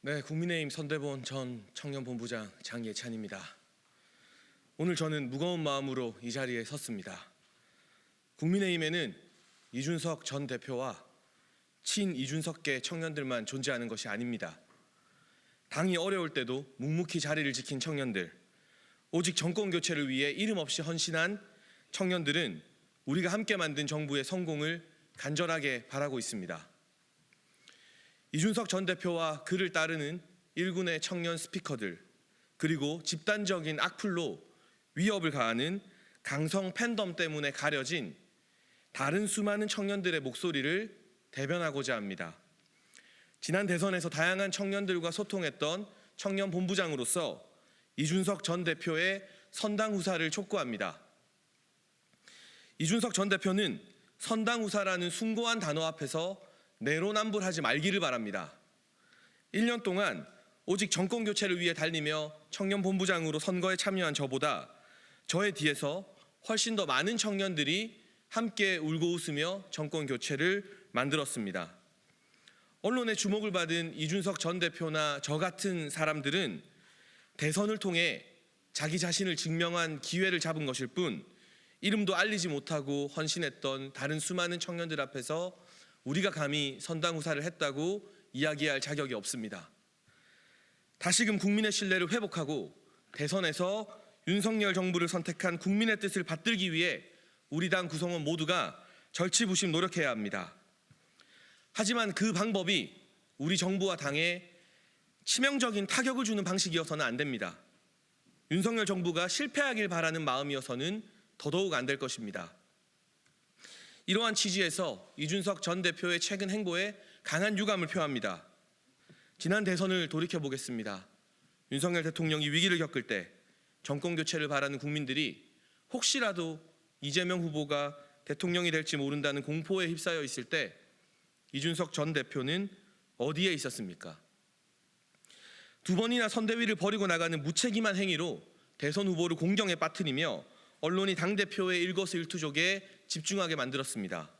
네, 국민의힘 선대본 전 청년본부장 장예찬입니다. 오늘 저는 무거운 마음으로 이 자리에 섰습니다. 국민의힘에는 이준석 전 대표와 친이준석계 청년들만 존재하는 것이 아닙니다. 당이 어려울 때도 묵묵히 자리를 지킨 청년들, 오직 정권 교체를 위해 이름 없이 헌신한 청년들은 우리가 함께 만든 정부의 성공을 간절하게 바라고 있습니다. 이준석 전 대표와 그를 따르는 일군의 청년 스피커들, 그리고 집단적인 악플로 위협을 가하는 강성 팬덤 때문에 가려진 다른 수많은 청년들의 목소리를 대변하고자 합니다. 지난 대선에서 다양한 청년들과 소통했던 청년 본부장으로서 이준석 전 대표의 선당후사를 촉구합니다. 이준석 전 대표는 선당후사라는 숭고한 단어 앞에서 내로남불하지 말기를 바랍니다. 1년 동안 오직 정권 교체를 위해 달리며 청년 본부장으로 선거에 참여한 저보다 저의 뒤에서 훨씬 더 많은 청년들이 함께 울고 웃으며 정권 교체를 만들었습니다. 언론의 주목을 받은 이준석 전 대표나 저 같은 사람들은 대선을 통해 자기 자신을 증명한 기회를 잡은 것일 뿐 이름도 알리지 못하고 헌신했던 다른 수많은 청년들 앞에서 우리가 감히 선당후사를 했다고 이야기할 자격이 없습니다. 다시금 국민의 신뢰를 회복하고 대선에서 윤석열 정부를 선택한 국민의 뜻을 받들기 위해 우리 당 구성원 모두가 절치부심 노력해야 합니다. 하지만 그 방법이 우리 정부와 당에 치명적인 타격을 주는 방식이어서는 안 됩니다. 윤석열 정부가 실패하길 바라는 마음이어서는 더더욱 안 될 것입니다. 이러한 취지에서 이준석 전 대표의 최근 행보에 강한 유감을 표합니다. 지난 대선을 돌이켜보겠습니다. 윤석열 대통령이 위기를 겪을 때 정권 교체를 바라는 국민들이 혹시라도 이재명 후보가 대통령이 될지 모른다는 공포에 휩싸여 있을 때 이준석 전 대표는 어디에 있었습니까? 두 번이나 선대위를 버리고 나가는 무책임한 행위로 대선 후보를 공경에 빠뜨리며 언론이 당대표의 일거수일투족에 집중하게 만들었습니다.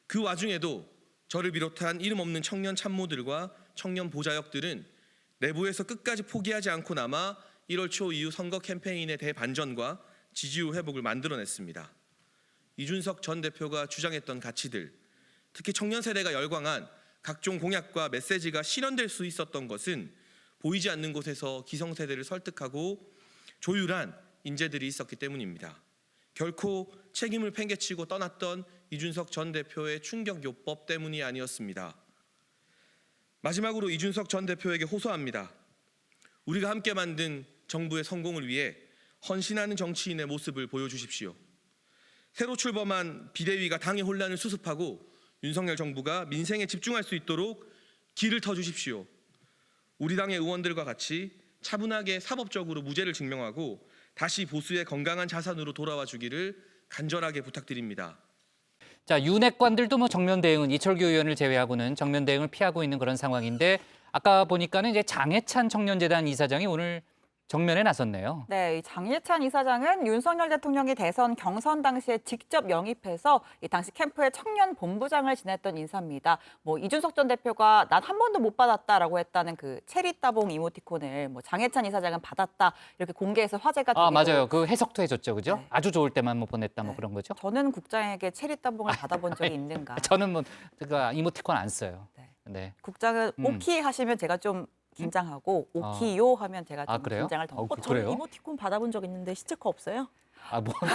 그 와중에도 저를 비롯한 이름 없는 청년 참모들과 청년 보좌역들은 내부에서 끝까지 포기하지 않고 남아 1월 초 이후 선거 캠페인의 대반전과 지지율 회복을 만들어냈습니다. 이준석 전 대표가 주장했던 가치들, 특히 청년 세대가 열광한 각종 공약과 메시지가 실현될 수 있었던 것은 보이지 않는 곳에서 기성세대를 설득하고 조율한 인재들이 있었기 때문입니다. 결코 책임을 팽개치고 떠났던 이준석 전 대표의 충격요법 때문이 아니었습니다. 마지막으로 이준석 전 대표에게 호소합니다. 우리가 함께 만든 정부의 성공을 위해 헌신하는 정치인의 모습을 보여주십시오. 새로 출범한 비대위가 당의 혼란을 수습하고 윤석열 정부가 민생에 집중할 수 있도록 길을 터주십시오. 우리 당의 의원들과 같이 차분하게 사법적으로 무죄를 증명하고 다시 보수의 건강한 자산으로 돌아와 주기를 간절하게 부탁드립니다. 자, 윤핵관들도 정면 대응은 이철규 의원을 제외하고는 정면 대응을 피하고 있는 그런 상황인데 아까 보니까는 이제 장해찬 청년재단 이사장이 오늘 정면에 나섰네요. 네, 이 장예찬 이사장은 윤석열 대통령이 대선 경선 당시에 직접 영입해서 이 당시 캠프의 청년 본부장을 지냈던 인사입니다. 이준석 전 대표가 난 한 번도 못 받았다라고 했다는 그 체리 따봉 이모티콘을 장예찬 이사장은 받았다 이렇게 공개해서 화제가 되기도. 맞아요. 그 해석도 해줬죠, 그죠? 네. 아주 좋을 때만 보냈다 네. 그런 거죠. 저는 국장에게 체리 따봉을 받아본 적이 있는가? 저는 그러니까 이모티콘 안 써요. 네. 네. 국장은 오키 하시면 제가 좀 긴장하고 오키요 하면 제가 좀 그래요? 긴장을 더. 그래요? 저는 이모티콘 받아본 적 있는데 스티커 없어요?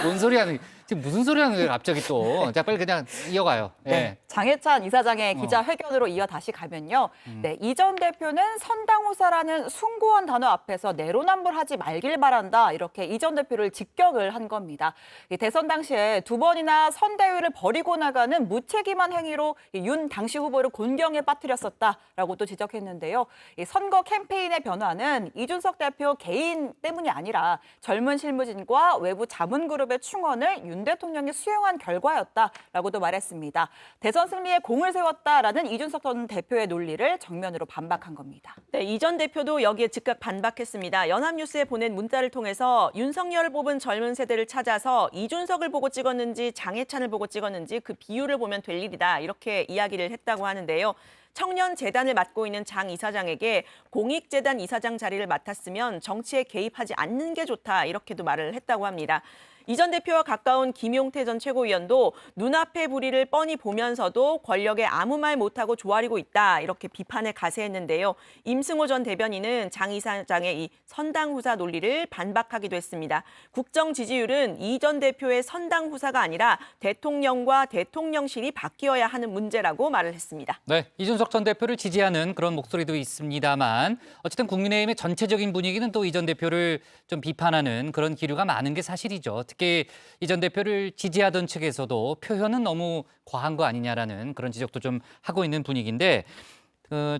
뭔 소리 하는, 지금 무슨 소리 하는 거예요, 갑자기 또. 자, 빨리 그냥 이어가요. 예. 네. 장해찬 이사장의 기자회견으로 이어 다시 가면요. 네, 이 전 대표는 선당후사라는 숭고한 단어 앞에서 내로남불하지 말길 바란다. 이렇게 이 전 대표를 직격을 한 겁니다. 이 대선 당시에 두 번이나 선대위를 버리고 나가는 무책임한 행위로 윤 당시 후보를 곤경에 빠뜨렸었다라고 또 지적했는데요. 이 선거 캠페인의 변화는 이준석 대표 개인 때문이 아니라 젊은 실무진과 외부 자문그룹의 충원을 윤 대통령이 수용한 결과였다라고도 말했습니다. 대선 승리에 공을 세웠다라는 이준석 전 대표의 논리를 정면으로 반박한 겁니다. 네, 이 전 대표도 여기에 즉각 반박했습니다. 연합뉴스에 보낸 문자를 통해서 윤석열을 뽑은 젊은 세대를 찾아서 이준석을 보고 찍었는지 장해찬을 보고 찍었는지 그 비율을 보면 될 일이다 이렇게 이야기를 했다고 하는데요. 청년재단을 맡고 있는 장 이사장에게 공익재단 이사장 자리를 맡았으면 정치에 개입하지 않는 게 좋다 이렇게도 말을 했다고 합니다. 이 전 대표와 가까운 김용태 전 최고위원도 눈앞의 불의를 뻔히 보면서도 권력에 아무 말 못하고 조아리고 있다 이렇게 비판을 가세했는데요. 임승호 전 대변인은 장 이사장의 이 선당 후사 논리를 반박하기도 했습니다. 국정 지지율은 이 전 대표의 선당 후사가 아니라 대통령과 대통령실이 바뀌어야 하는 문제라고 말을 했습니다. 네, 이준석 전 대표를 지지하는 그런 목소리도 있습니다만 어쨌든 국민의힘의 전체적인 분위기는 또 이 전 대표를 좀 비판하는 그런 기류가 많은 게 사실이죠. 특히 이 전 대표를 지지하던 측에서도 표현은 너무 과한 거 아니냐라는 그런 지적도 좀 하고 있는 분위기인데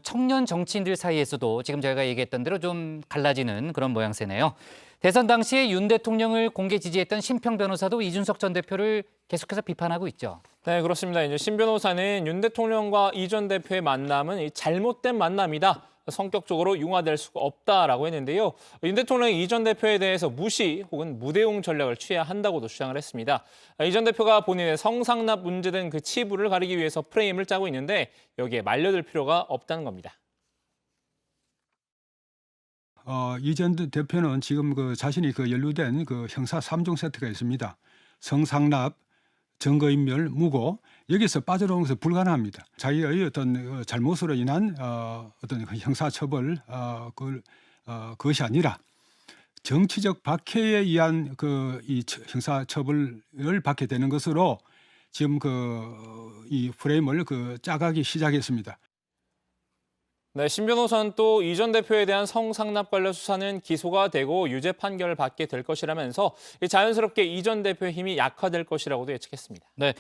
청년 정치인들 사이에서도 지금 저희가 얘기했던 대로 좀 갈라지는 그런 모양새네요. 대선 당시에 윤 대통령을 공개 지지했던 심평 변호사도 이준석 전 대표를 계속해서 비판하고 있죠. 네, 그렇습니다. 이제 심 변호사는 윤 대통령과 이 전 대표의 만남은 이 잘못된 만남이다. 성격적으로 융화될 수가 없다라고 했는데요. 윤 대통령이 이 전 대표에 대해서 무시 혹은 무대응 전략을 취해야 한다고도 주장을 했습니다. 이 전 대표가 본인의 성상납 문제 등 그 치부를 가리기 위해서 프레임을 짜고 있는데 여기에 말려들 필요가 없다는 겁니다. 이 전 대표는 지금 자신이 연루된 형사 3종 세트가 있습니다. 성상납, 증거인멸, 무고 여기서 빠져나오는 것은 불가능합니다. 자기의 어떤 잘못으로 인한 어떤 형사처벌 그것이 아니라 정치적 박해에 의한 이 형사처벌을 받게 되는 것으로 지금 이 프레임을 짜가기 시작했습니다. 네, 심 변호사는 또 이 전 대표에 대한 성상납 관련 수사는 기소가 되고 유죄 판결을 받게 될 것이라면서 자연스럽게 이 전 대표의 힘이 약화될 것이라고도 예측했습니다. 네,